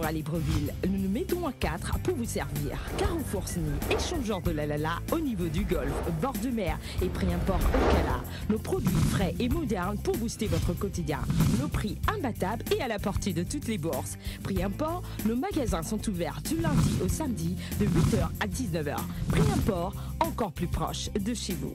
à Libreville. Nous nous mettons à 4 pour vous servir. Carrefour Sny, échangeur de la Lala au niveau du golfe, bord de mer et prix import au Cala. Nos produits frais et modernes pour booster votre quotidien. Nos prix imbattables et à la portée de toutes les bourses. Prix import, nos magasins sont ouverts du lundi au samedi de 8h à 19h. Prix import, encore plus proche de chez vous.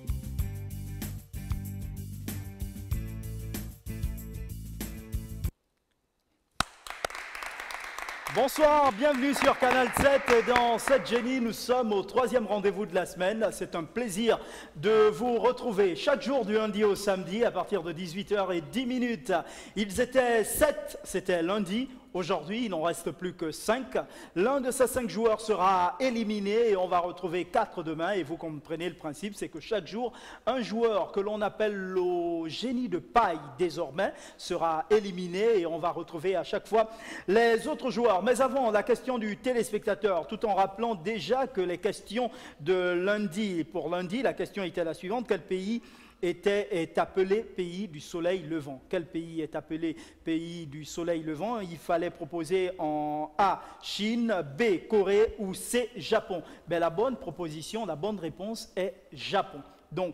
Bonsoir, bienvenue sur Canal 7 et dans 7 Génie, nous sommes au 3e rendez-vous de la semaine. C'est un plaisir de vous retrouver chaque jour du lundi au samedi à partir de 18h10. Ils étaient 7, c'était lundi. Aujourd'hui, il n'en reste plus que 5. L'un de ces 5 joueurs sera éliminé et on va retrouver 4 demain. Et vous comprenez le principe, c'est que chaque jour, un joueur que l'on appelle le génie de paille désormais sera éliminé et on va retrouver à chaque fois les autres joueurs. Mais avant, la question du téléspectateur, tout en rappelant déjà que les questions de lundi, pour lundi, la question était la suivante: quel pays est appelé pays du soleil levant? Quel pays est appelé pays du soleil levant? Il fallait proposer en A, Chine, B, Corée ou C, Japon. Mais la bonne proposition, la bonne réponse est Japon. Donc,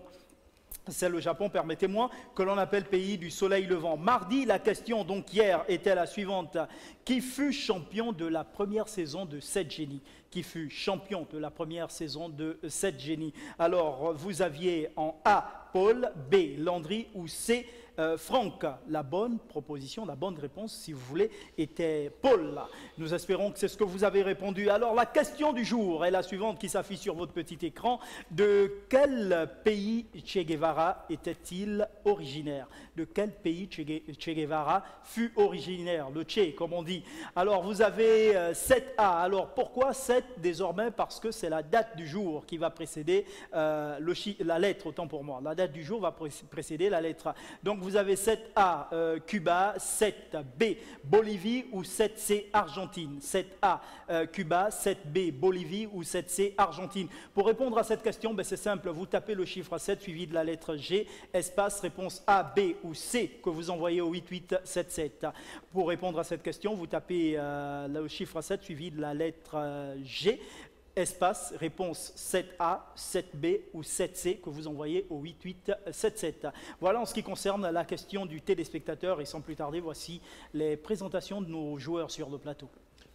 c'est le Japon, permettez-moi, que l'on appelle pays du soleil levant. Mardi, la question, donc hier, était la suivante. Qui fut champion de la première saison de 7 Génies? Qui fut champion de la première saison de 7 Génies? Alors, vous aviez en A, Paul, B, Landry ou C, Franck. La bonne proposition, la bonne réponse, si vous voulez, était Paul. Nous espérons que c'est ce que vous avez répondu. Alors, la question du jour est la suivante qui s'affiche sur votre petit écran. De quel pays Che Guevara était-il originaire? De quel pays Che Guevara fut originaire? Le Che, comme on dit. Alors, vous avez 7A. Alors, pourquoi 7 désormais? Parce que c'est la date du jour qui va précéder la lettre, autant pour moi. La date du jour va précéder la lettre. Donc, vous avez 7A, Cuba, 7B, Bolivie ou 7C, Argentine. 7A, Cuba, 7B, Bolivie ou 7C, Argentine. Pour répondre à cette question, ben, c'est simple. Vous tapez le chiffre 7 suivi de la lettre G, espace, réponse A, B ou C que vous envoyez au 8877. Pour répondre à cette question, vous tapez le chiffre 7 suivi de la lettre G, espace, réponse 7A, 7B ou 7C que vous envoyez au 8877. Voilà en ce qui concerne la question du téléspectateur et sans plus tarder, voici les présentations de nos joueurs sur le plateau.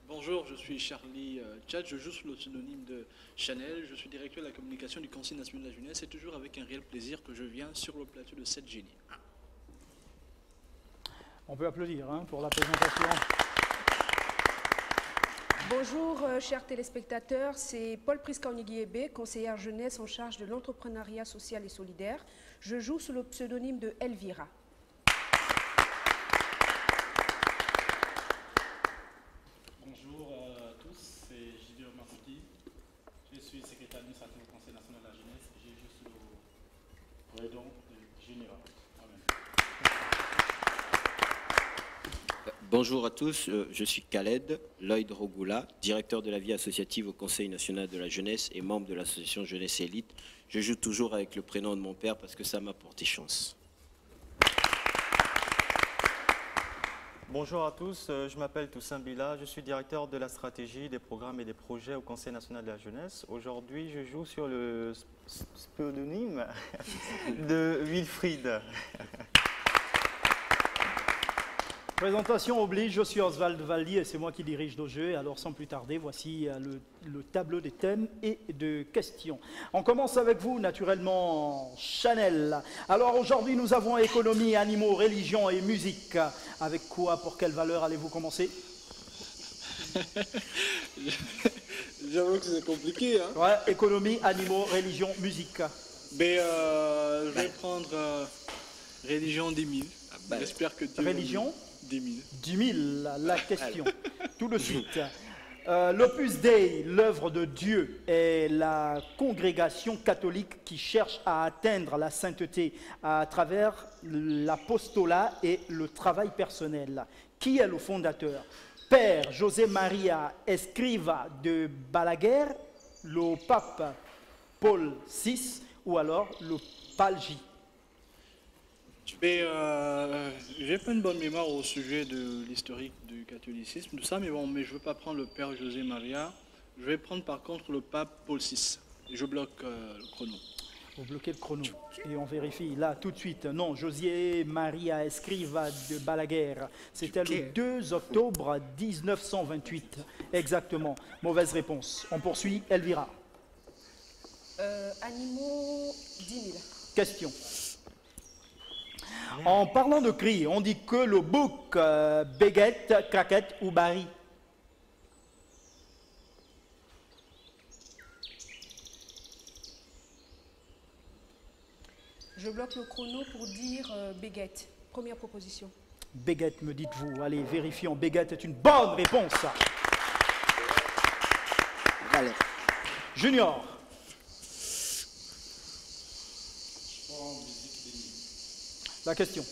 Bonjour, je suis Charlie Tchad, je joue sous le pseudonyme de Chanel, je suis directeur de la communication du Conseil national de la jeunesse et toujours avec un réel plaisir que je viens sur le plateau de 7 Génies. On peut applaudir pour la présentation. Bonjour chers téléspectateurs, c'est Paul Prisca-Oniguiébé, conseillère jeunesse en charge de l'entrepreneuriat social et solidaire. Je joue sous le pseudonyme de Elvira. Bonjour à tous, c'est Gideon Mafouki. Je suis secrétaire administratif au Conseil national de la jeunesse et je joue sous le prénom de Junior. Bonjour à tous, je suis Khaled Lloyd Rogoula, directeur de la vie associative au Conseil national de la jeunesse et membre de l'association Jeunesse Élite. Je joue toujours avec le prénom de mon père parce que ça m'a porté chance. Bonjour à tous, je m'appelle Toussaint Bila, je suis directeur de la stratégie, des programmes et des projets au Conseil national de la jeunesse. Aujourd'hui, je joue sur le pseudonyme de Wilfried. Présentation oblige, je suis Oswald Valdi et c'est moi qui dirige nos jeux. Alors sans plus tarder, voici le tableau des thèmes et de questions. On commence avec vous, naturellement, Chanel. Alors aujourd'hui, nous avons économie, animaux, religion et musique. Avec quoi, pour quelle valeur allez-vous commencer? J'avoue que c'est compliqué. Hein. Ouais, économie, animaux, religion, musique. Mais je vais prendre religion 10 000. J'espère que Dieu... Religion 10 000. 10 000, la question. Tout de suite. L'Opus Dei, l'œuvre de Dieu, est la congrégation catholique qui cherche à atteindre la sainteté à travers l'apostolat et le travail personnel. Qui est le fondateur? Père José Maria Escriva de Balaguer, le pape Paul VI ou alors le Palgi? Je Mais j'ai pas une bonne mémoire au sujet de l'historique du catholicisme, tout ça, mais bon, mais je veux pas prendre le père José Maria. Je vais prendre par contre le pape Paul VI. Et je bloque le chrono. Vous bloquez le chrono et on vérifie là tout de suite. Non, José Maria Escriva de Balaguer. C'était le 2 octobre 1928. Exactement. Mauvaise réponse. On poursuit. Elvira. Animaux, 10 000. Question. En parlant de cri, on dit que le bouc, béguette, craquette ou barille. Je bloque le chrono pour dire béguette. Première proposition. Béguette, me dites-vous. Allez, vérifions. Béguette est une bonne réponse. Allez. Junior. La question.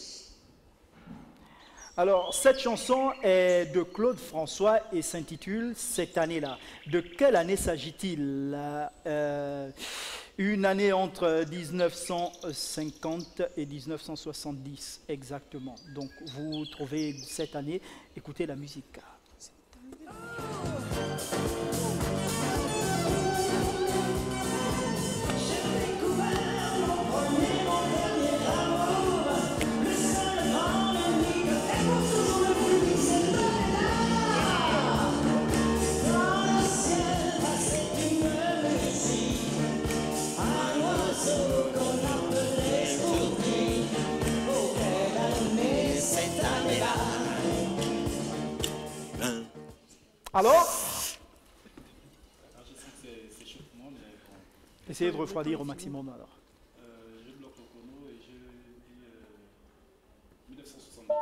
Alors, cette chanson est de Claude François et s'intitule « Cette année-là ». De quelle année s'agit-il? Une année entre 1950 et 1970, exactement. Donc, vous trouvez cette année, écoutez la musique. Alors, je sens que c'est chaud pour moi, mais bon. essayez de refroidir au maximum alors. Je bloque le chrono et je dis 1970. De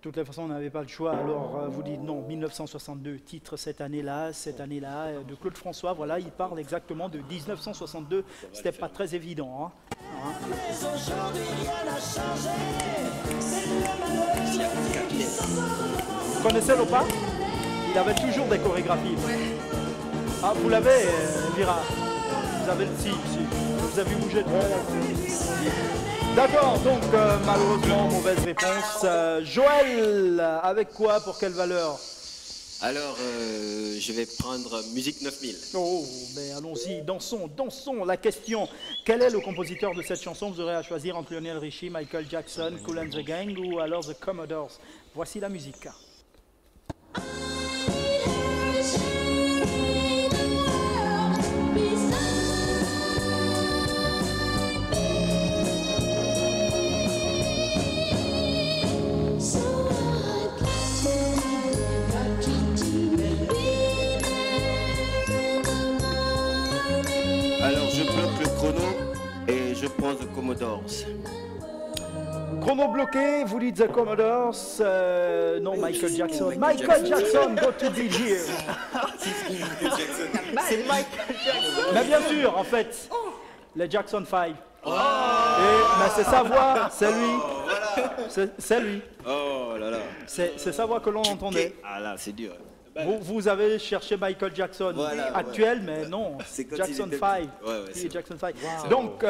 toutes les façons, on n'avait pas le choix, alors vous dites non, 1962, titre cette année-là, de Claude François, voilà, il parle exactement de 1962, c'était pas très évident. Hein. Vous connaissez Lopa? Il avait toujours des chorégraphies. Ah, vous l'avez, Elvira? Vous avez le si, vous avez bougé. D'accord, donc malheureusement, mauvaise réponse. Joël, avec quoi, pour quelle valeur? Alors, je vais prendre musique 9000. Oh, mais allons-y, dansons. La question, quel est le compositeur de cette chanson? Vous aurez à choisir entre Lionel Richie, Michael Jackson, Kool and the Gang ou alors The Commodores. Voici la musique. Alors, je bloque le chrono et je prends The Commodores. Chrono bloqué, vous dites The Commodores, non, Michael Jackson. Michael Jackson, go to be here. C'est Michael Jackson. Mais bien sûr, en fait, les Jackson 5. Mais c'est sa voix, c'est lui. C'est lui. Oh là là. C'est sa voix que l'on entendait. Ah là, c'est dur. Vous avez cherché Michael Jackson Voilà, actuel, mais non, C'est quand Jackson il était 5. petit. Ouais, Il est c'est Jackson 5. Donc,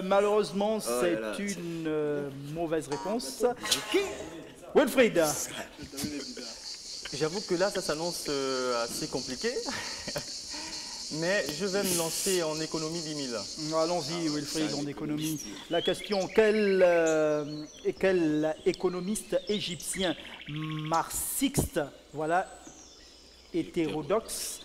malheureusement, c'est là là, une mauvaise réponse. Wilfried, J'avoue que là, ça s'annonce assez compliqué. Mais je vais me lancer en économie 10 000. allons-y, Wilfried, en économie. La question, quel économiste égyptien marxiste, voilà, hétérodoxe,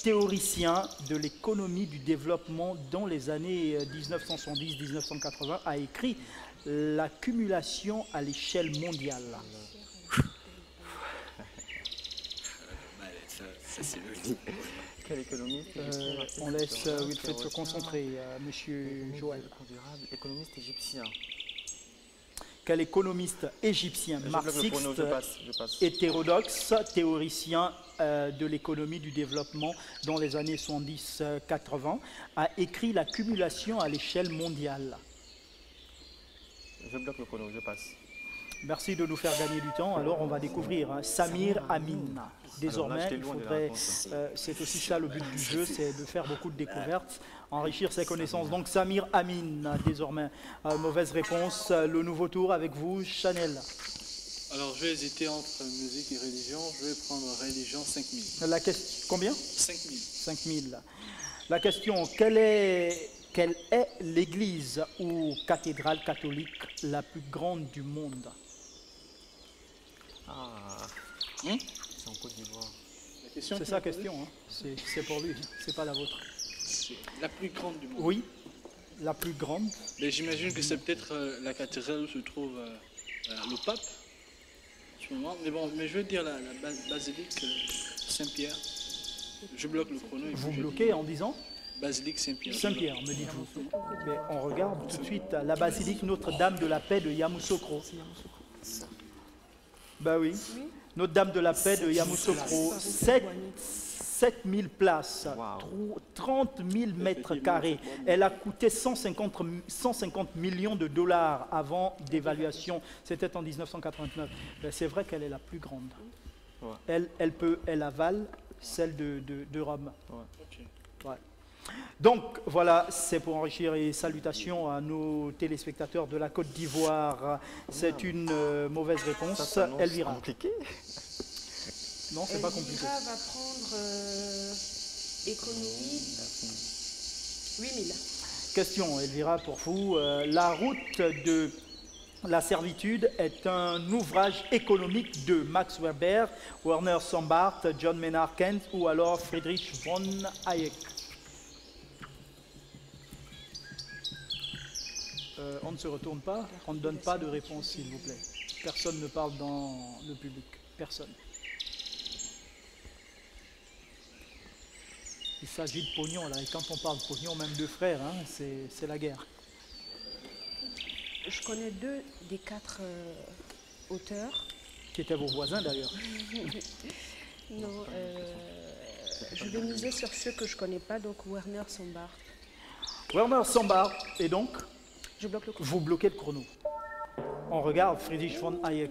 théoricien de l'économie du développement dans les années 1970-1980, a écrit l'accumulation à l'échelle mondiale. Ça, c'est le Quel économiste On laisse Wilfried se concentrer, monsieur Joël. Économiste égyptien. Quel économiste égyptien, Je bloque le marxiste, chrono, je passe. hétérodoxe, théoricien de l'économie du développement dans les années 70-80, a écrit l'accumulation à l'échelle mondiale? Je bloque le chrono, je passe. Merci de nous faire gagner du temps. Alors, on va découvrir Samir Amin. Désormais, il faudrait, c'est aussi ça le but du jeu, c'est de faire beaucoup de découvertes, enrichir ses connaissances. Donc, Samir Amin, désormais. Mauvaise réponse. Le nouveau tour avec vous, Chanel. Alors, je vais hésiter entre musique et religion. Je vais prendre religion 5000. La question, combien? 5000. 5000. La question, quelle est l'église ou cathédrale catholique la plus grande du monde? C'est en Côte d'Ivoire. C'est sa question, hein. C'est pour lui, c'est pas la vôtre. C'est la plus grande du monde. Oui, la plus grande. Mais j'imagine que c'est peut-être la cathédrale où se trouve le pape. Mais bon, mais je veux dire la basilique Saint-Pierre. Je bloque le chrono. Vous bloquez en disant basilique Saint-Pierre. Saint-Pierre, me dites-vous. Mais on regarde tout de suite la basilique Notre-Dame de la Paix de Yamoussoukro. Bah oui. Notre-Dame de la Paix de Yamoussoukro, 7000 places, 30 000 mètres carrés. Elle a coûté 150 millions de dollars avant d'évaluation. C'était en 1989. Ben, c'est vrai qu'elle est la plus grande. Ouais. Elle avale celle de Rome. Ouais. Donc voilà, c'est pour enrichir et salutations à nos téléspectateurs de la Côte d'Ivoire. C'est une mauvaise réponse. Elvira. Non, c'est pas compliqué. Elvira va prendre économie 8000. Question, Elvira, pour vous. La route de la servitude est un ouvrage économique de Max Weber, Werner Sombart, John Maynard Keynes ou alors Friedrich von Hayek. On ne se retourne pas, on ne donne pas de réponse, s'il vous plaît. Personne ne parle dans le public. Personne. Il s'agit de pognon, là. Et quand on parle de pognon, même deux frères, hein, c'est la guerre. Je connais 2 des 4 auteurs. Qui étaient vos voisins, d'ailleurs. Non, je vais miser sur ceux que je ne connais pas, donc Werner Sombart. Werner Sombart, et donc je bloque le chrono. Vous bloquez le chrono. On regarde Friedrich von Hayek.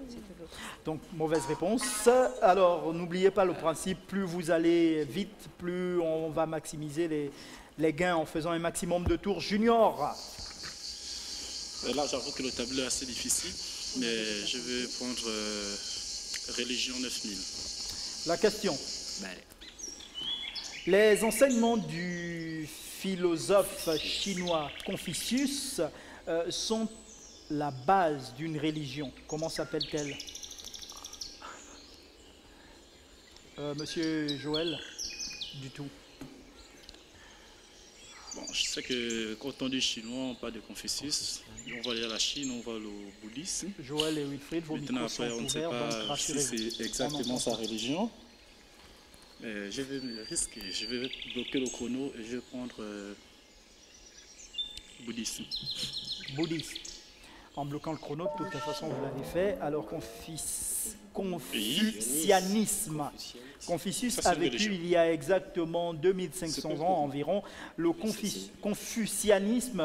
Donc, mauvaise réponse. Alors, n'oubliez pas le principe, plus vous allez vite, plus on va maximiser les gains en faisant un maximum de tours. Junior. Là, j'avoue que le tableau est assez difficile, mais je vais prendre religion 9000. La question. Les enseignements du philosophe chinois Confucius sont la base d'une religion. Comment s'appelle-t-elle? Monsieur Joël, du tout. Bon, je sais que quand on dit chinois, on parle de Confucius. On va aller à la Chine, on va au bouddhisme. Joël et Wilfried, vos maintenant, micros après, sont on ne sait ouverts, donc pas si rassurez-vous. c'est exactement sa religion. Mais je vais me risquer. Je vais bloquer le chrono et je vais prendre bouddhisme. Bouddhiste. En bloquant le chrono, de toute façon, vous l'avez fait. Alors, confucianisme. Confucius a vécu il y a exactement 2500 ans environ. Le confucianisme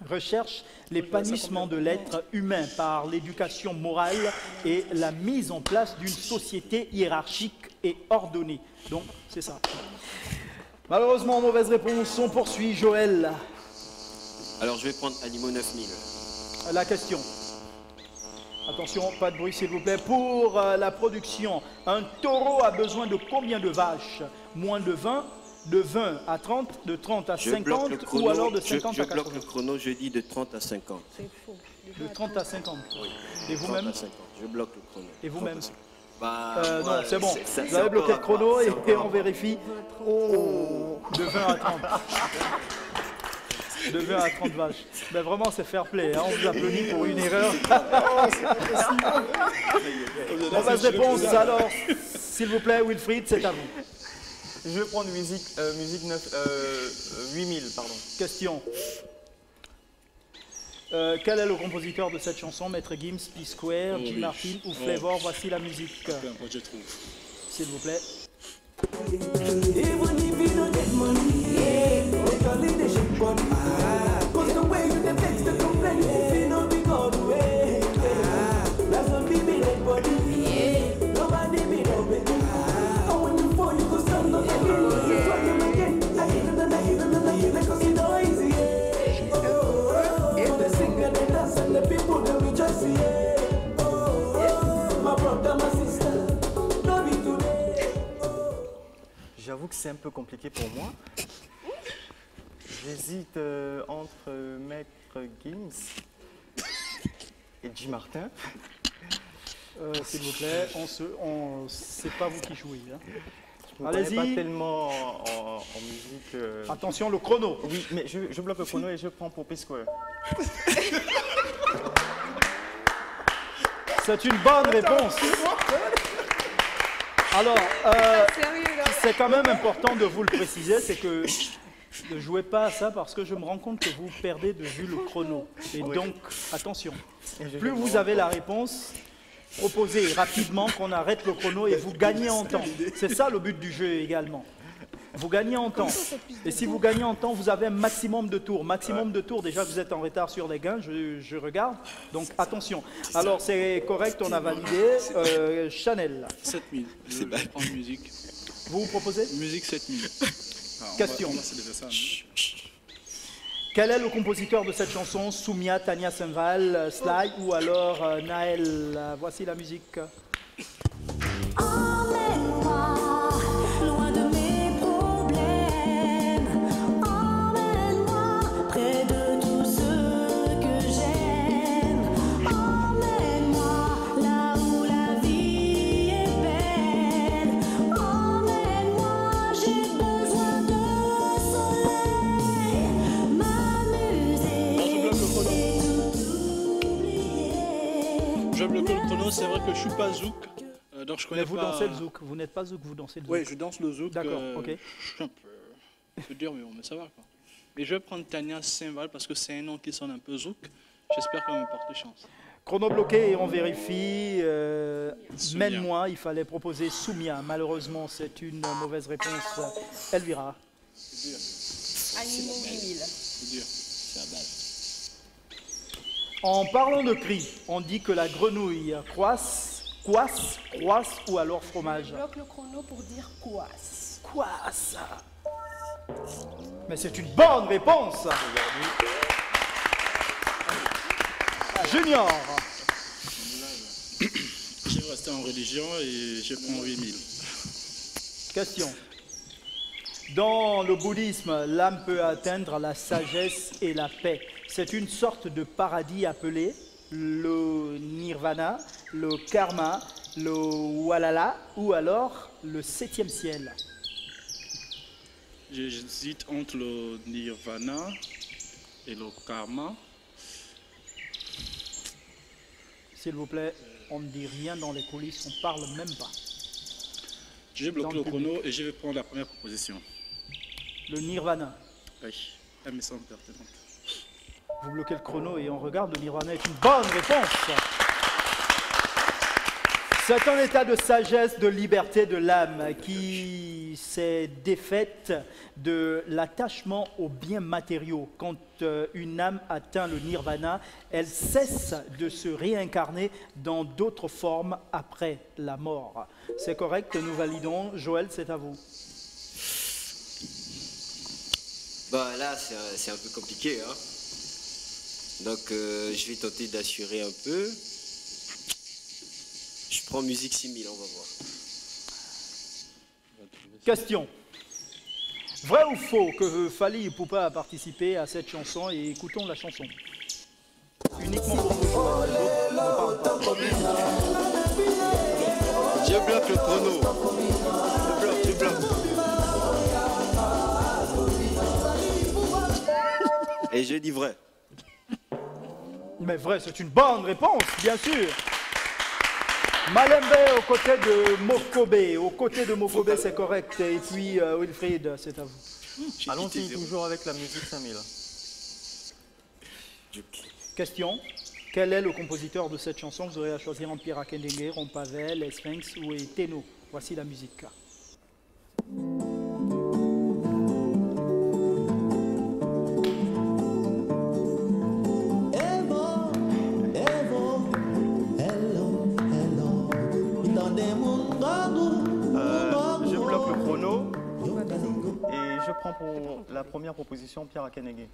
recherche l'épanouissement de l'être humain par l'éducation morale et la mise en place d'une société hiérarchique et ordonnée. Donc, c'est ça. Malheureusement, mauvaise réponse. On poursuit. Joël. Alors, je vais prendre Animaux 9000. La question. Attention, pas de bruit s'il vous plaît. Pour la production, un taureau a besoin de combien de vaches? Moins de 20, de 20 à 30, de 30 à 50 ou alors de 50 à 80? Je bloque le chrono, je dis de 30 à 50. C'est faux. De 30 à 50. Oui. Et vous-même? Je bloque le chrono. Et vous-même? Non, c'est bon. Vous avez bloqué le chrono et on vérifie. Oh, de 20 à 30. De 20 à 30 vaches. Ben vraiment, c'est fair play. Hein. On vous applaudit pour une erreur. Mauvaise réponse. Alors, s'il vous plaît, Wilfried, c'est à vous. Je vais prendre musique 8000, pardon. Question. Quel est le compositeur de cette chanson? Maître Gims, P-Square, Jim Martin ou Flavor? Voici la musique. Je trouve. S'il vous plaît. c'est un peu compliqué pour moi. J'hésite entre Maître Gims et Jim Martin. S'il vous plaît, c'est pas vous qui jouez. Hein. Je ne connais pas tellement en musique. Attention, le chrono. Oui, mais je bloque le chrono et je prends pour P-Square. C'est une bonne réponse. Alors, c'est quand même important de vous le préciser, c'est que ne jouez pas à ça parce que je me rends compte que vous perdez de vue le chrono. Et donc, attention, plus vous avez la réponse, proposez rapidement qu'on arrête le chrono et vous gagnez en temps. C'est ça le but du jeu également. Vous gagnez en temps. Et si vous gagnez en temps, vous avez un maximum de tours. Maximum de tours, déjà vous êtes en retard sur les gains, je regarde. Donc attention. Alors c'est correct, on a validé. Chanel. 7000. Je vais prendre musique. Vous proposez? Musique 7000. Question. Quel est le compositeur de cette chanson? Soumia, Tania Saint-Val, Sly ou alors Naël? Voici la musique. Je bloque le chrono, c'est vrai que je suis pas zouk, donc je connais vous pas... dansez le zouk, vous n'êtes pas zouk, vous dansez le zouk. Oui, je danse le zouk. D'accord, ok. Je suis un peu dur, mais bon, mais ça va quoi. Et je vais prendre Tania Saint-Val parce que c'est un nom qui sonne un peu zouk. J'espère qu'elle me porte chance. Chrono bloqué et on vérifie. Mène-moi, il fallait proposer Soumia. Malheureusement, c'est une mauvaise réponse. Elvira. C'est dur. Animaux 8000. C'est dur. C'est la base. En parlant de cri, on dit que la grenouille croisse ou alors fromage. Je bloque le chrono pour dire couasse. Couasse. Mais c'est une bonne réponse. Junior. Je vais rester en religion et je prends 8000. Question. Dans le bouddhisme, l'âme peut atteindre la sagesse et la paix. C'est une sorte de paradis appelé le nirvana, le karma, le walala ou alors le 7e ciel. J'hésite entre le nirvana et le karma. S'il vous plaît, on ne dit rien dans les coulisses, on ne parle même pas. Je vais bloquer le chrono et je vais prendre la première proposition. Le nirvana. Oui, elle me semble pertinente. Vous bloquez le chrono et on regarde, le nirvana est une bonne réponse. C'est un état de sagesse, de liberté de l'âme qui s'est défaite de l'attachement aux biens matériaux. Quand une âme atteint le nirvana, elle cesse de se réincarner dans d'autres formes après la mort. C'est correct, nous validons. Joël, c'est à vous. Bah là, c'est un peu compliqué, hein. Donc, je vais tenter d'assurer un peu. Je prends musique 6000, on va voir. Question. Vrai ou faux que Fally Ipupa a participé à cette chanson et écoutons la chanson. Uniquement pour vous. Je bloque le chrono. Je bloque. Et je dis vrai. Mais vrai, c'est une bonne réponse, bien sûr. Malembe aux côtés de Mokobe. Aux côtés de Mokobe, c'est correct. Et puis, Wilfried, c'est à vous. Allons-y toujours avec la musique 5000. Question. Quel est le compositeur de cette chanson? Vous aurez à choisir entre Pierre Akendengue, Rompavel, Sphinx ou Teno. Voici la musique. Je bloque le chrono et je prends pour la première proposition Pierre Akendengue.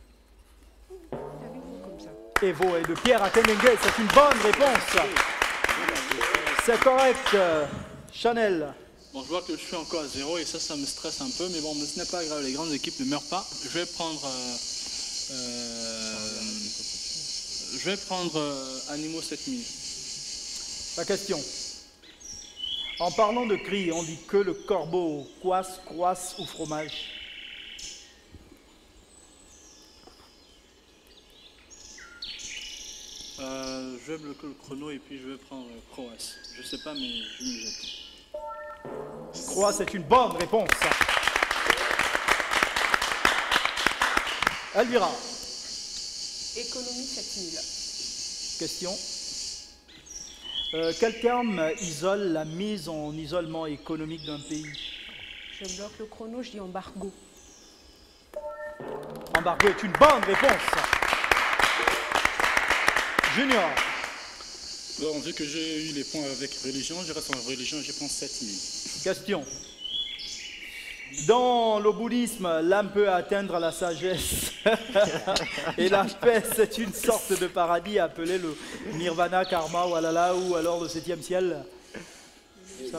Evo et de Pierre Akendengue, c'est une bonne réponse. C'est correct. Chanel. Bon, je vois que je suis encore à 0 et ça me stresse un peu, mais bon, ce n'est pas grave, les grandes équipes ne meurent pas. Je vais prendre Animaux 7000. La question. En parlant de cris, on dit que le corbeau, coisse, croisse ou fromage? Je vais bloquer le chrono et puis je vais prendre Croatie. Je sais pas, mais je me jette. Croix, c'est une bonne réponse. Elvira. Économie 7000. Question. Quel terme isole la mise en isolement économique d'un pays? Je bloque le chrono, je dis embargo. Embargo est une bonne réponse. Junior. Bon, vu que j'ai eu les points avec religion, je reste en religion et je prends 7000. Question. Dans le bouddhisme, l'âme peut atteindre la sagesse. Et la paix, c'est une sorte de paradis appelé le nirvana, karma, walala, ou alors le 7e ciel. Ça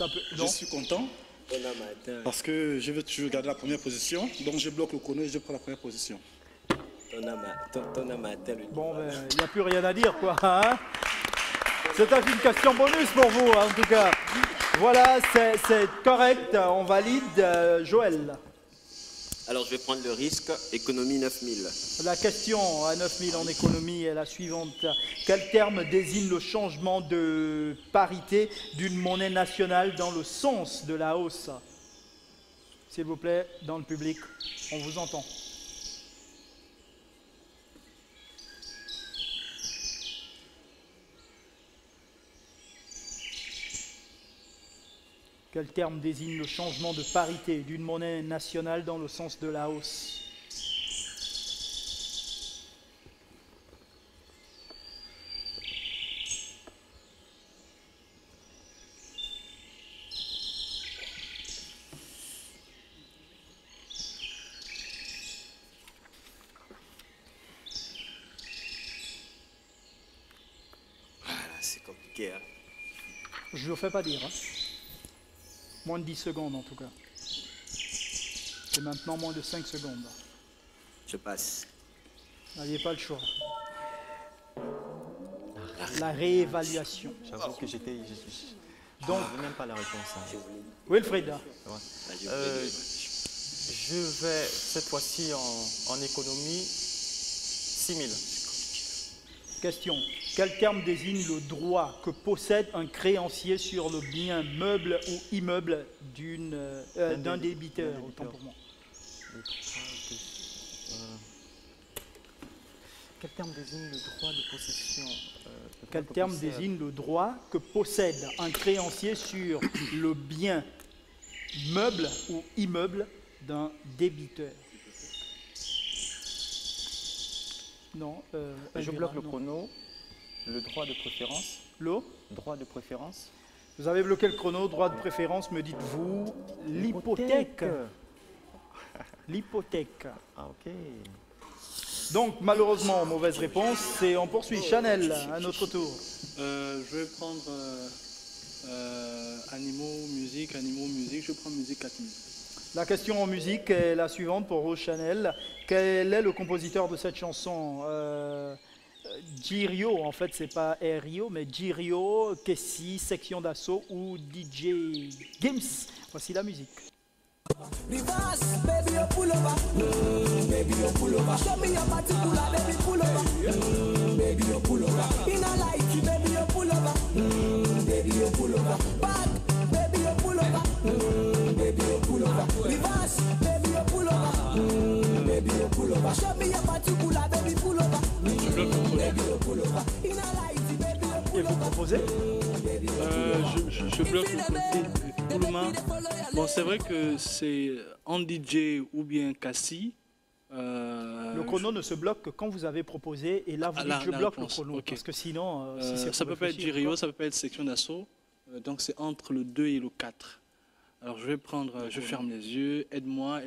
peut, non? Je suis content parce que je veux toujours garder la première position. Donc je bloque le chrono et je prends la première position. Ton âme a atteint le Bon, ben, il n'y a plus rien à dire, quoi. Hein? C'était une question bonus pour vous, en tout cas. Voilà, c'est correct, on valide. Joël. Alors je vais prendre le risque, économie 9000. La question à 9000 en économie est la suivante. Quel terme désigne le changement de parité d'une monnaie nationale dans le sens de la hausse? S'il vous plaît, dans le public, on vous entend. Quel terme désigne le changement de parité d'une monnaie nationale dans le sens de la hausse? Voilà, c'est compliqué. Hein. Je ne le fais pas dire. Hein. Moins de 10 secondes en tout cas. C'est maintenant moins de 5 secondes. Je passe. Vous n'aviez pas le choix. La réévaluation. J'avoue que j'étais... Donc, je n'avais même pas la réponse. Hein. Wilfried. Je vais cette fois-ci en économie 6000. Question. Quel terme désigne le droit que possède un créancier sur le bien meuble ou immeuble d'un débiteur? Autant pour moi. Quel terme désigne le droit de possession? Quel terme désigne le droit que possède un créancier sur le bien meuble ou immeuble d'un débiteur? Non. Je bloque le chrono. Le droit de préférence. Droit de préférence. Vous avez bloqué le chrono, droit de préférence, me dites-vous. L'hypothèque. L'hypothèque. Ah, ok. Donc, malheureusement, mauvaise réponse. Et on poursuit. Chanel, à notre tour. Je vais prendre animaux, musique. Je prends musique 4000. La question en musique est la suivante pour Rose Chanel. Quel est le compositeur de cette chanson? Girio, en fait, c'est pas Rio, mais Girio, Kessi, Section d'Assaut ou DJ Gims. Voici la musique. Et vous proposez? Je bloque le Poulouma. Bon, c'est vrai que c'est en DJ ou bien Cassie. Le chrono ne se bloque que quand vous avez proposé, et là vous dites je bloque le chrono, okay. Parce que sinon, si ça peut pas être Girio, ça peut pas être Section d'Assaut, donc c'est entre le 2 et le 4. Alors je vais prendre, je ferme les yeux, aide-moi,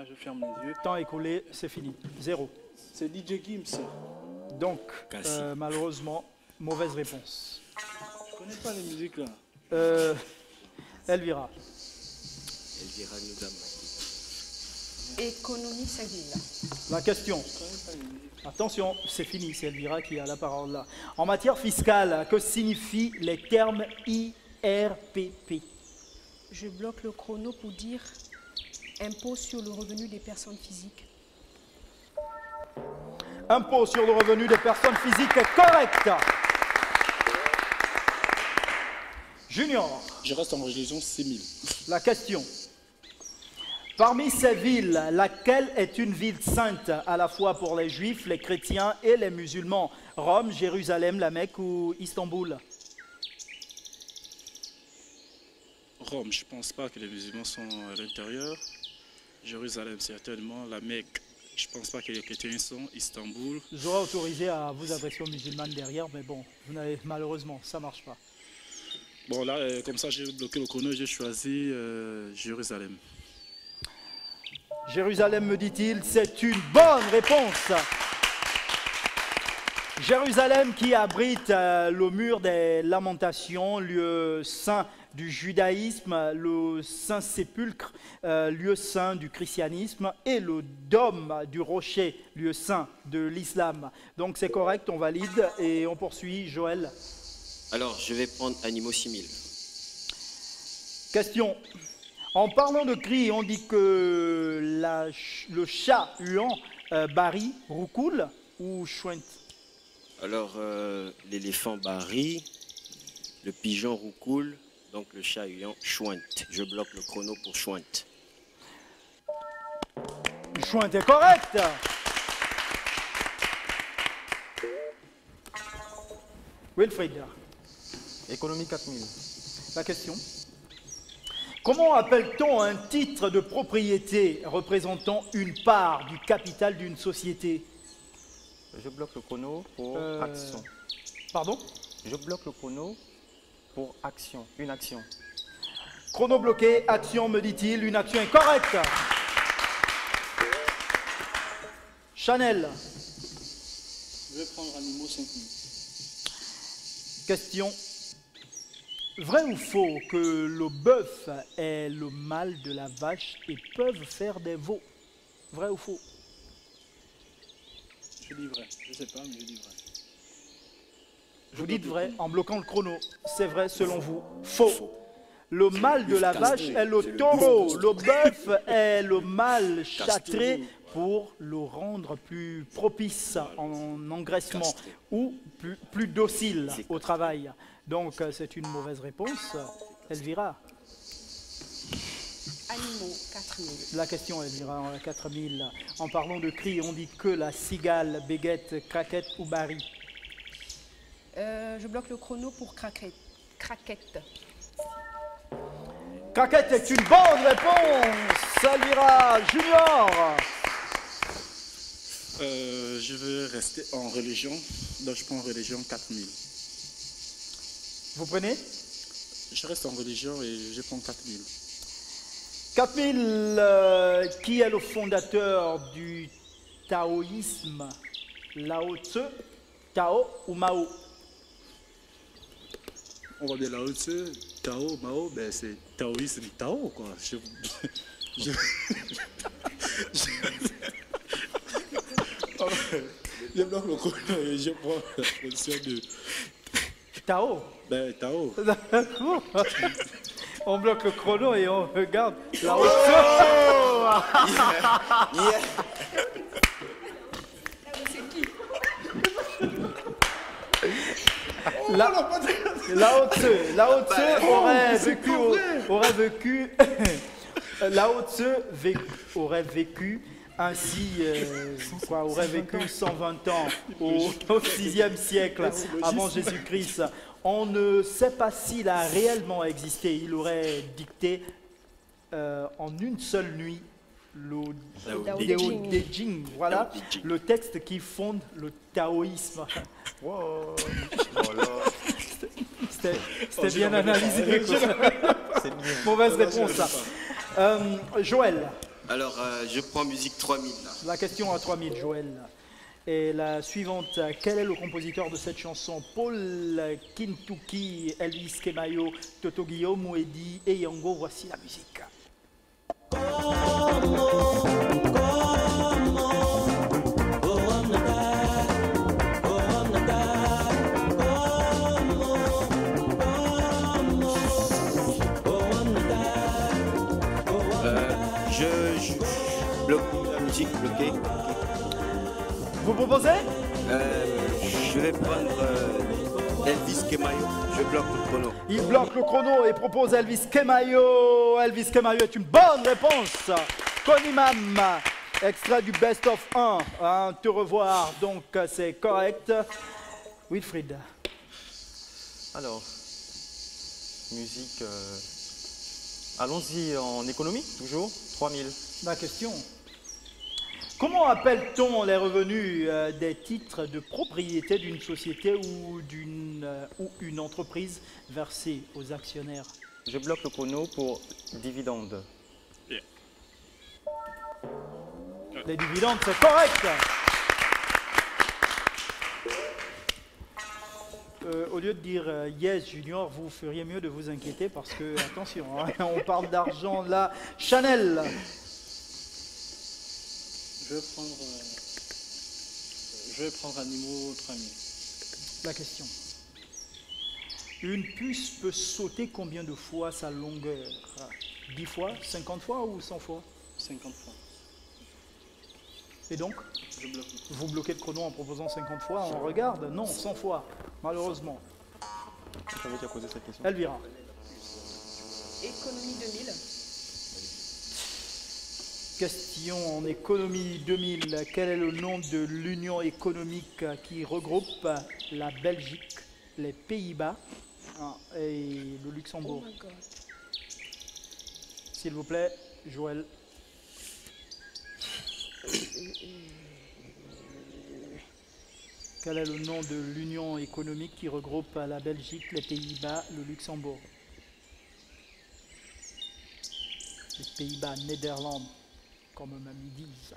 je ferme les yeux. Temps écoulé, c'est fini, 0. C'est DJ Gims. Donc, malheureusement, mauvaise réponse. Je connais pas les musiques là. Elvira. Elvira nous a marqué. Économie 5000. La question. Attention, c'est fini, c'est Elvira qui a la parole là. En matière fiscale, que signifient les termes IRPP? Je bloque le chrono pour dire impôt sur le revenu des personnes physiques. Impôt sur le revenu des personnes physiques est correct. Junior. Je reste en religion 6000. La question. Parmi ces villes, laquelle est une ville sainte à la fois pour les juifs, les chrétiens et les musulmans? Rome, Jérusalem, la Mecque ou Istanbul? Rome, je ne pense pas que les musulmans sont à l'intérieur. Jérusalem, certainement. La Mecque, je ne pense pas que les chrétiens sont. Istanbul. J'aurais autorisé à vous adresser aux musulmanes derrière, mais bon, malheureusement, ça ne marche pas. Bon, là, comme ça, j'ai bloqué le chrono et j'ai choisi Jérusalem. Jérusalem, me dit-il, c'est une bonne réponse. Jérusalem qui abrite le mur des lamentations, lieu saint du judaïsme, le Saint-Sépulcre, lieu saint du christianisme, et le dôme du rocher, lieu saint de l'islam. Donc c'est correct, on valide et on poursuit. Joël. Alors, je vais prendre animaux 6000. Question. En parlant de cris, on dit que le chat huant Barry roucoule ou chouinte? Alors, l'éléphant Barry, le pigeon roucoule, donc le chat huant chouinte. Je bloque le chrono pour chouinte. Chouinte est correct. Wilfried. Économie 4000. La question. Comment appelle-t-on un titre de propriété représentant une part du capital d'une société? Je bloque le chrono pour action. Pardon? Je bloque le chrono pour action, une action. Chrono bloqué, action me dit-il, une action est correcte. Chanel. Je vais prendre animaux 5000. Question. Vrai ou faux que le bœuf est le mâle de la vache et peuvent faire des veaux? Vrai ou faux? Je dis vrai. Je ne sais pas, mais je dis vrai. Vous dites vrai en bloquant le chrono. C'est vrai selon vous? Faux. Le mâle de la vache est le taureau. Le bœuf est le mâle châtré pour le rendre plus propice en engraissement ou plus docile au travail. Donc c'est une mauvaise réponse. Elvira. Animaux 4000. La question, Elvira, 4000. En parlant de cris, on dit que la cigale, béguette, craquette ou Barry? Je bloque le chrono pour craquette. Craquette est une bonne réponse. Elvira. Junior. Je veux rester en religion, donc je prends religion 4000. Vous prenez? Je reste en religion et je prends 4000. 4000, qui est le fondateur du taoïsme? Lao Tse, Tao ou Mao? On va dire Lao Tse, Tao, Mao, ben c'est taoïsme, Tao quoi. Je bloque le chrono et je prends la position de Tao. Ben Tao. D'accord. On bloque le chrono et on regarde Lao Tse. Lao Tse aurait vécu ainsi, aurait vécu 120 ans au 6e siècle avant Jésus-Christ. On ne sait pas s'il a réellement existé. Il aurait dicté en une seule nuit le Tao Te Ching, voilà, le texte qui fonde le taoïsme. Wow. C'était bien analysé. Mauvaise réponse, ça. Joël. Alors, je prends musique 3000. Là. La question à 3000, Joël. Et la suivante, quel est le compositeur de cette chanson? Paul Kintuki, Elvis Kemayo, Toto Guillaume, Mouedi et Yango. Voici la musique. Je bloque la musique bloquée. Vous proposez? Je vais prendre Elvis Kemayo. Je bloque le chrono. Il bloque le chrono et propose Elvis Kemayo. Elvis Kemayo est une bonne réponse. Konimam, extrait du Best of 1. Te revoir, donc c'est correct. Wilfried. Alors, musique. Allons-y en économie, toujours. 3000. Ma question. Comment appelle-t-on les revenus des titres de propriété d'une société ou une entreprise versés aux actionnaires? Je bloque le chrono pour dividendes. Les dividendes, c'est correct. Au lieu de dire yes Junior, vous feriez mieux de vous inquiéter parce que, attention, hein, on parle d'argent là. Chanel. Je vais prendre Animaux 3000. La question. Une puce peut sauter combien de fois sa longueur? 10 fois, 50 fois ou 100 fois? 50 fois. Et donc, Je bloque. vous bloquez le chrono en proposant 50 fois, on regarde? Non, 100 fois, malheureusement. J'avais déjà posé cette question. Elvira. Économie 2000. Question en économie 2000. Quel est le nom de l'union économique qui regroupe la Belgique, les Pays-Bas et le Luxembourg? Oh my God. S'il vous plaît, Joël. Quel est le nom de l'union économique qui regroupe la Belgique, les Pays-Bas, le Luxembourg? Les Pays-Bas, Néderlande, comme mamie disent.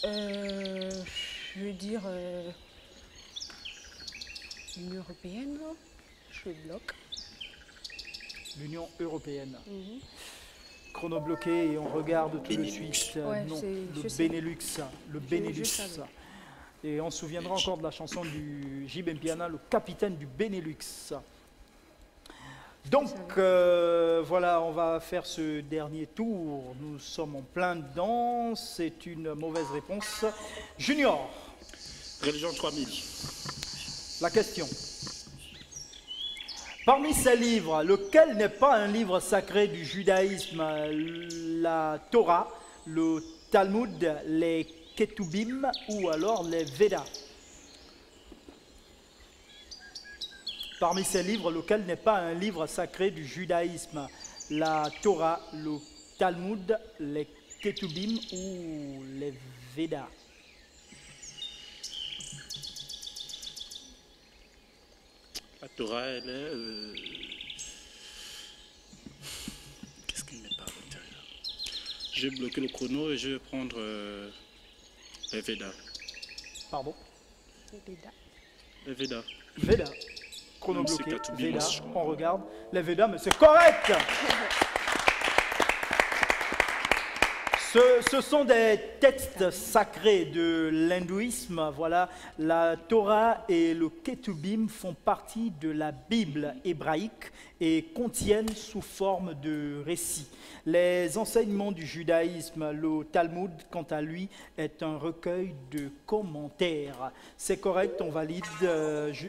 Je veux dire l'Union européenne, là. Je bloque. L'Union européenne. Chrono bloqué et on regarde tout de Benelux. suite. Ouais, Non, je le sais. Benelux. Le Benelux. savais. Et on se souviendra encore de la chanson du J.B. Mpiana, le capitaine du Benelux. Donc voilà, on va faire ce dernier tour. Nous sommes en plein dedans. C'est une mauvaise réponse. Junior, Religion 3000. la question. Parmi ces livres, lequel n'est pas un livre sacré du judaïsme? La Torah, le Talmud, les Ketubim ou alors les Védas? Parmi ces livres, lequel n'est pas un livre sacré du judaïsme? La Torah, le Talmud, les Ketubim ou les Védas? La Torah, elle est... Qu'est-ce qu'il n'est pas à l'intérieur? Je vais bloquer le chrono et je vais prendre les Védas. Pardon? Les Védas. Védas. Chrono Même si bloqué, Katubim Védas, aussi, je crois. on regarde. Les Védas, mais c'est correct! Ce sont des textes sacrés de l'hindouisme. Voilà, la Torah et le Ketubim font partie de la Bible hébraïque et contiennent sous forme de récits. Les enseignements du judaïsme, le Talmud, quant à lui, est un recueil de commentaires. C'est correct, on valide.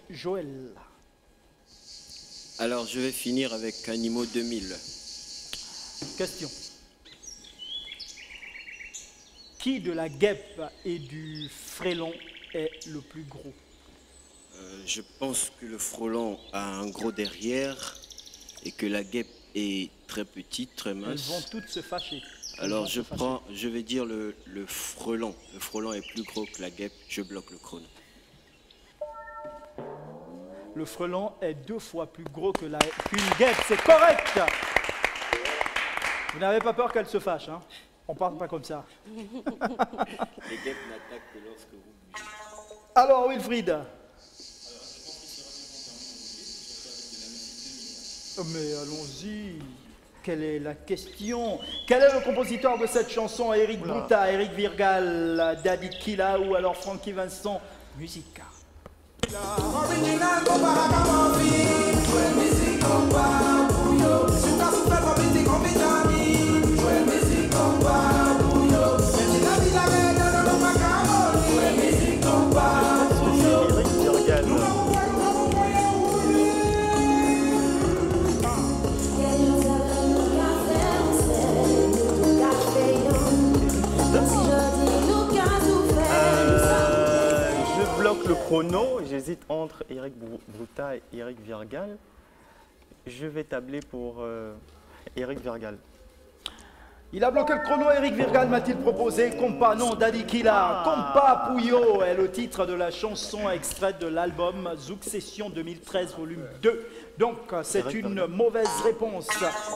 Joël. Alors, je vais finir avec Animaux 2000. Question. Qui de la guêpe et du frélon est le plus gros? Je pense que le frelon a un gros derrière et que la guêpe est très petite, très Elles mince. vont toutes se fâcher. Alors, je vais dire le frelon. Le frelon est plus gros que la guêpe. Je bloque le chrono. Le frelon est 2 fois plus gros qu'une guêpe. C'est correct. Vous n'avez pas peur qu'elle se fâche, hein? On parle pas comme ça. Les guêpes n'attaquent que lorsque vous bougez. Alors, Wilfried. Mais allons-y. Quelle est la question? Quel est le compositeur de cette chanson? Eric Bruta, Eric Virgal, Daddy Killa ou alors Frankie Vincent? Musica. Je bloque le chrono, j'hésite entre Eric Bruta et Eric Virgal. Je vais tabler pour Eric Virgal. Il a bloqué le chrono, Eric Virgal m'a-t-il proposé. Compa, non, Daddy Killa. Compa Puyo est le titre de la chanson extraite de l'album Zouk Session 2013, volume 2. Donc, c'est une mauvaise réponse.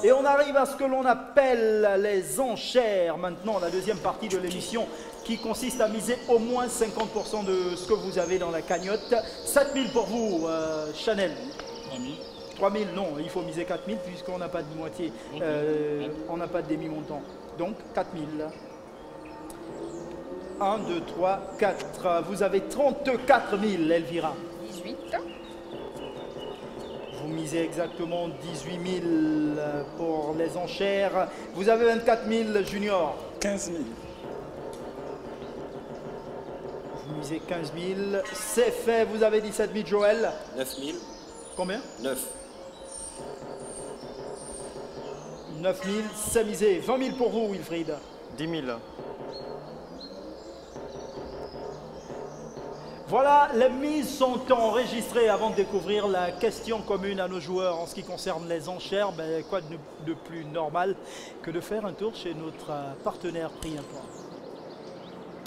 Et on arrive à ce que l'on appelle les enchères. Maintenant, la deuxième partie de l'émission qui consiste à miser au moins 50% de ce que vous avez dans la cagnotte. 7000 pour vous, Chanel. 3000. 3000, non, il faut miser 4000 puisqu'on n'a pas de moitié, on n'a pas de demi-montant. Donc 4000. 1, 2, 3, 4. Vous avez 34 000, Elvira. 18. Vous misez exactement 18 000 pour les enchères. Vous avez 24 000, Junior. 15 000. Vous misez 15 000. C'est fait, vous avez 17 000, Joël. 9 000. Combien? 9. 9 000, c'est misé. 20 000 pour vous, Wilfried. 10 000. Voilà, les mises sont enregistrées avant de découvrir la question commune à nos joueurs en ce qui concerne les enchères. Ben, quoi de plus normal que de faire un tour chez notre partenaire Prix Import.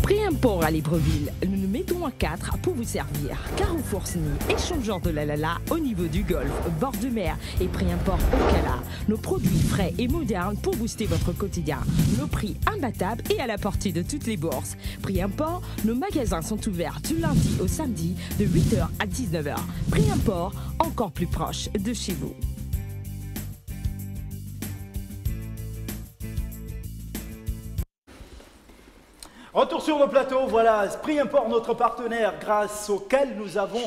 Prix Import à Libreville, nous nous mettons à 4 pour vous servir. Carrefour Sny, échangeur de la au niveau du golfe, bord de mer et Prix Import au Cala. Nos produits frais et modernes pour booster votre quotidien. Nos prix imbattables et à la portée de toutes les bourses. Prix Import, nos magasins sont ouverts du lundi au samedi de 8h à 19h. Prix Import, encore plus proche de chez vous. Retour sur le plateau, voilà, Prix Import, notre partenaire grâce auquel nous avons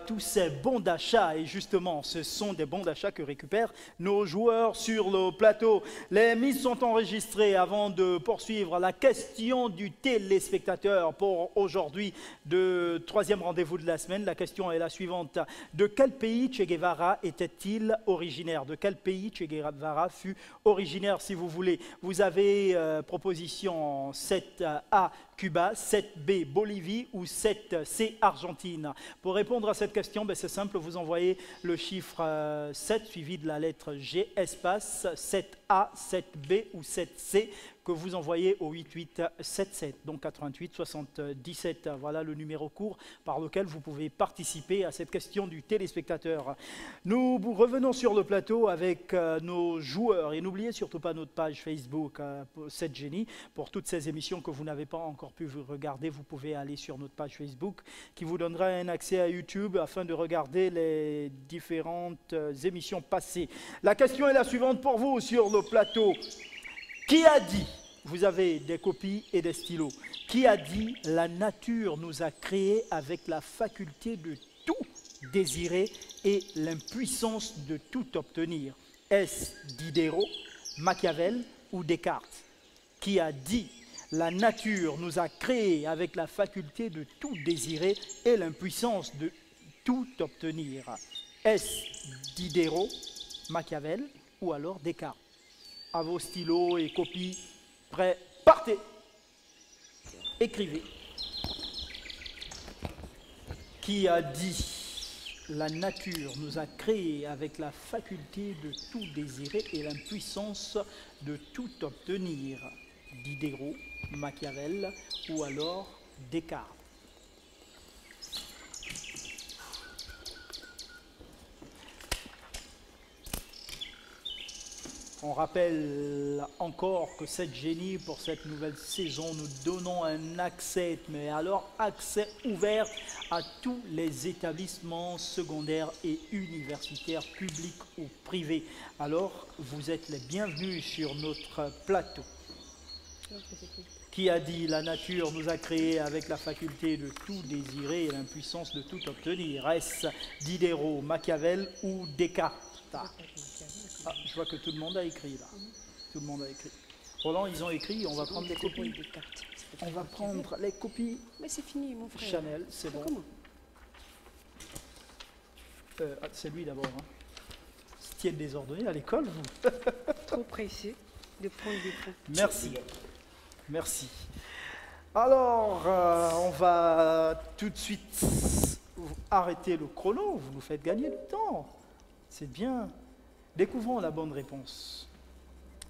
tous ces bons d'achat. Et justement, ce sont des bons d'achat que récupèrent nos joueurs sur le plateau. Les mises sont enregistrées avant de poursuivre la question du téléspectateur pour aujourd'hui, de troisième rendez-vous de la semaine. La question est la suivante. De quel pays Che Guevara était-il originaire? De quel pays Che Guevara fut originaire, si vous voulez? Vous avez proposition 7A. Cuba, 7B Bolivie ou 7C Argentine. Pour répondre à cette question, ben c'est simple, vous envoyez le chiffre 7 suivi de la lettre G, espace 7A, 7B ou 7C que vous envoyez au 8877, donc 88 77. Voilà le numéro court par lequel vous pouvez participer à cette question du téléspectateur. Nous revenons sur le plateau avec nos joueurs et n'oubliez surtout pas notre page Facebook 7 Génie. Pour toutes ces émissions que vous n'avez pas encore pu vous regarder, vous pouvez aller sur notre page Facebook qui vous donnera un accès à YouTube afin de regarder les différentes émissions passées. La question est la suivante pour vous sur le plateau. Qui a dit, vous avez des copies et des stylos, qui a dit « La nature nous a créés avec la faculté de tout désirer et l'impuissance de tout obtenir ». Est-ce Diderot, Machiavel ou Descartes? Qui a dit « La nature nous a créés avec la faculté de tout désirer et l'impuissance de tout obtenir ». Est-ce Diderot, Machiavel ou alors Descartes? À vos stylos et copies, prêts, partez. Écrivez. Qui a dit « La nature nous a créés avec la faculté de tout désirer et l'impuissance de tout obtenir » Diderot, Machiavel ou alors Descartes. On rappelle encore que cette génie, pour cette nouvelle saison, nous donnons un accès, mais alors accès ouvert à tous les établissements secondaires et universitaires, publics ou privés. Alors, vous êtes les bienvenus sur notre plateau. Qui a dit la nature nous a créés avec la faculté de tout désirer et l'impuissance de tout obtenir? Est-ce Diderot, Machiavel ou Descartes? Ah, je vois que tout le monde a écrit là. Tout le monde a écrit. Roland, ils ont écrit, on va prendre les copies. On va prendre les copies. Mais c'est fini, mon frère. Chanel, c'est bon. C'est lui d'abord. Hein. Stiel désordonné à l'école, vous. Trop pressé de prendre des points. Merci. Merci. Alors, on va tout de suite arrêter le chrono. Vous nous faites gagner du temps. C'est bien. Découvrons la bonne réponse.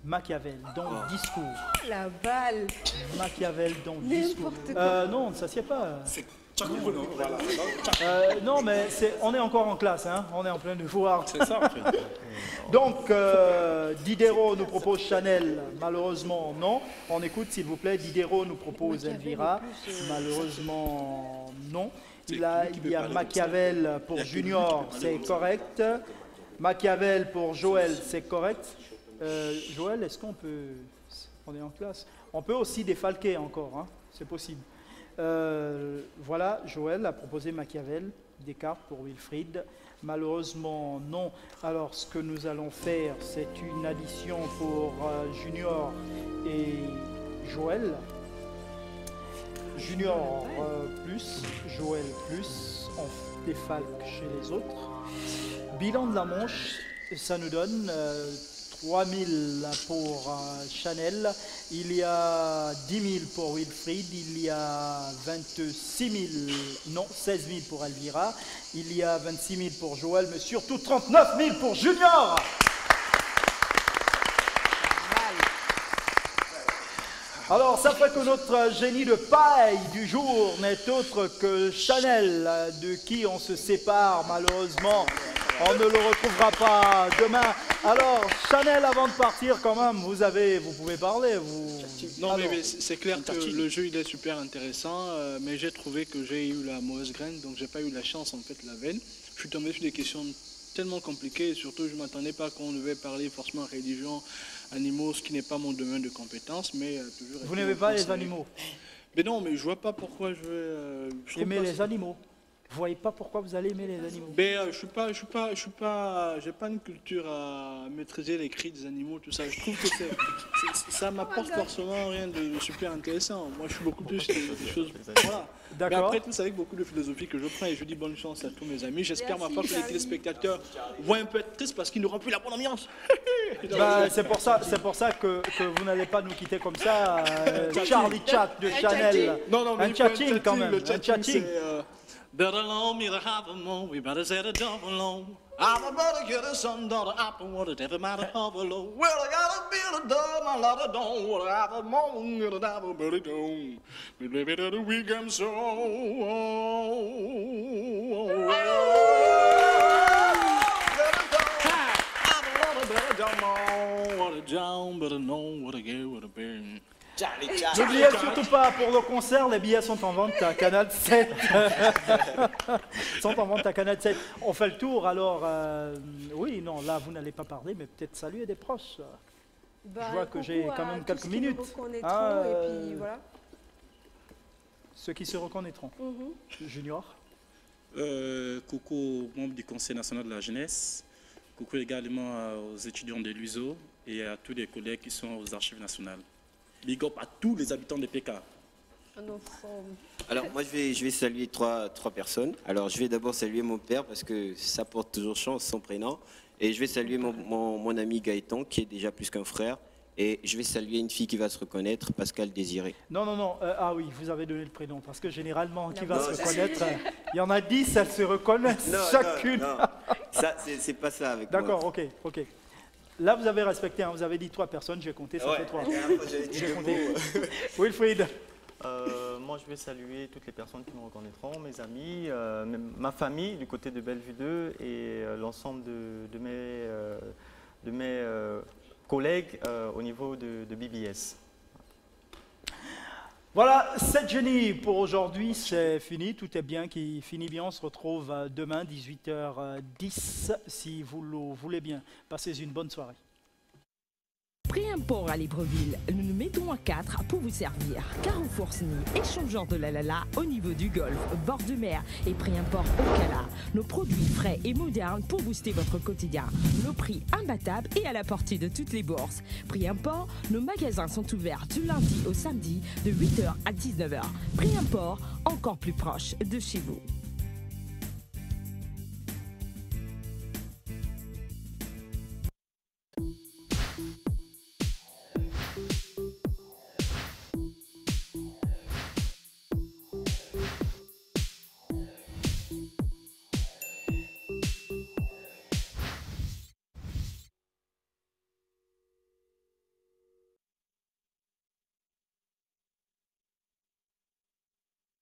Machiavel dans le discours. La balle. Machiavel dans le discours. Non, on ne s'assied pas. C'est Tchakou, non? Voilà. Non, mais on est encore en classe, hein. On est en plein devoir. C'est ça, en fait. Donc, Diderot nous propose Chanel, malheureusement non. On écoute s'il vous plaît, Diderot nous propose Elvira, malheureusement non. Il y a Machiavel pour Junior, c'est correct. Machiavel pour Joël, c'est correct. Joël, est-ce qu'on peut... On est en classe. On peut aussi défalquer encore, hein. C'est possible. Voilà, Joël a proposé Machiavel, Descartes pour Wilfried. Malheureusement, non. Alors, ce que nous allons faire, c'est une addition pour Junior et Joël. Junior plus, Joël plus, on défalque chez les autres. Bilan de la manche, ça nous donne 3000 pour Chanel, il y a 10 000 pour Wilfried, il y a 16 000 pour Elvira, il y a 26 000 pour Joël, mais surtout 39 000 pour Junior. Alors, ça fait que notre génie de paille du jour n'est autre que Chanel, de qui on se sépare malheureusement. On ne le retrouvera pas demain. Alors, Chanel, avant de partir, quand même, vous pouvez parler. Non, mais c'est clair que le jeu il est super intéressant, mais j'ai trouvé que j'ai eu la mauvaise graine, donc j'ai pas eu la chance en fait la veine. Je suis tombé sur des questions tellement compliquées, et surtout je m'attendais pas qu'on devait parler forcément religion, animaux, ce qui n'est pas mon domaine de compétence, mais toujours. Vous n'aimez pas les animaux? Mais non, mais je vois pas pourquoi je vais. Aimer les animaux. Vous voyez pas pourquoi vous allez aimer les animaux? Ben, j'ai pas une culture à maîtriser les cris des animaux, tout ça. Je trouve que ça m'apporte forcément rien de super intéressant. Moi, je suis beaucoup plus des choses. Voilà. Mais après, tout, c'est avec beaucoup de philosophie que je prends et je dis bonne chance à tous mes amis. J'espère ma foi que les téléspectateurs vont un peu être tristes parce qu'ils n'auront plus la bonne ambiance. Bah, c'est pour ça que vous n'allez pas nous quitter comme ça. Charlie Chat de Chanel. Non, mais un chatting quand même. Un chatting. Better loan me the half a moon, we better set a double loan. I'm about to get a son, daughter, apple, what it ever matter of a low. Well, I gotta build a dome, I love a dome, what I have a moan, get a double belly dome. We live it at a weekend so. What a down, better know what I get, what a bear. N'oubliez surtout pas, pour le concert, les billets sont en vente à Canal 7. Sont en vente à Canal 7. On fait le tour, alors, oui, non, là, vous n'allez pas parler, mais peut-être saluer des proches. Bah, je vois que j'ai quand même quelques minutes. Et puis, voilà. Ceux qui se reconnaîtront. Junior. Coucou aux membres du Conseil national de la jeunesse. Coucou également aux étudiants de l'USO et à tous les collègues qui sont aux archives nationales. Big up à tous les habitants de PK. Alors moi je vais saluer trois personnes. Alors je vais d'abord saluer mon père parce que ça porte toujours chance son prénom. Et je vais saluer mon ami Gaëtan qui est déjà plus qu'un frère. Et je vais saluer une fille qui va se reconnaître, Pascal Désiré. Non. Ah oui, vous avez donné le prénom. Parce que généralement, qui va se reconnaître, il y en a 10, elles se reconnaissent chacune. Non. Ça, c'est pas ça avec moi. D'accord, ok. Là, vous avez respecté, hein, vous avez dit 3 personnes, j'ai compté, ça fait 3. J'ai compté. Wilfried. Moi, je vais saluer toutes les personnes qui me reconnaîtront, mes amis, ma famille du côté de Bellevue 2 et l'ensemble de mes collègues au niveau de BBS. Voilà, 7 Génie pour aujourd'hui, c'est fini, tout est bien qui finit bien. On se retrouve demain, 18h10, si vous le voulez bien. Passez une bonne soirée. Pré-import à Libreville, nous nous mettons à 4 pour vous servir. Carrefour SNI, échangeur de la au niveau du Golfe, bord de mer et pré-import au Cala. Nos produits frais et modernes pour booster votre quotidien. Nos prix imbattables et à la portée de toutes les bourses. Pré-import, nos magasins sont ouverts du lundi au samedi de 8h à 19h. Pré-import, encore plus proche de chez vous.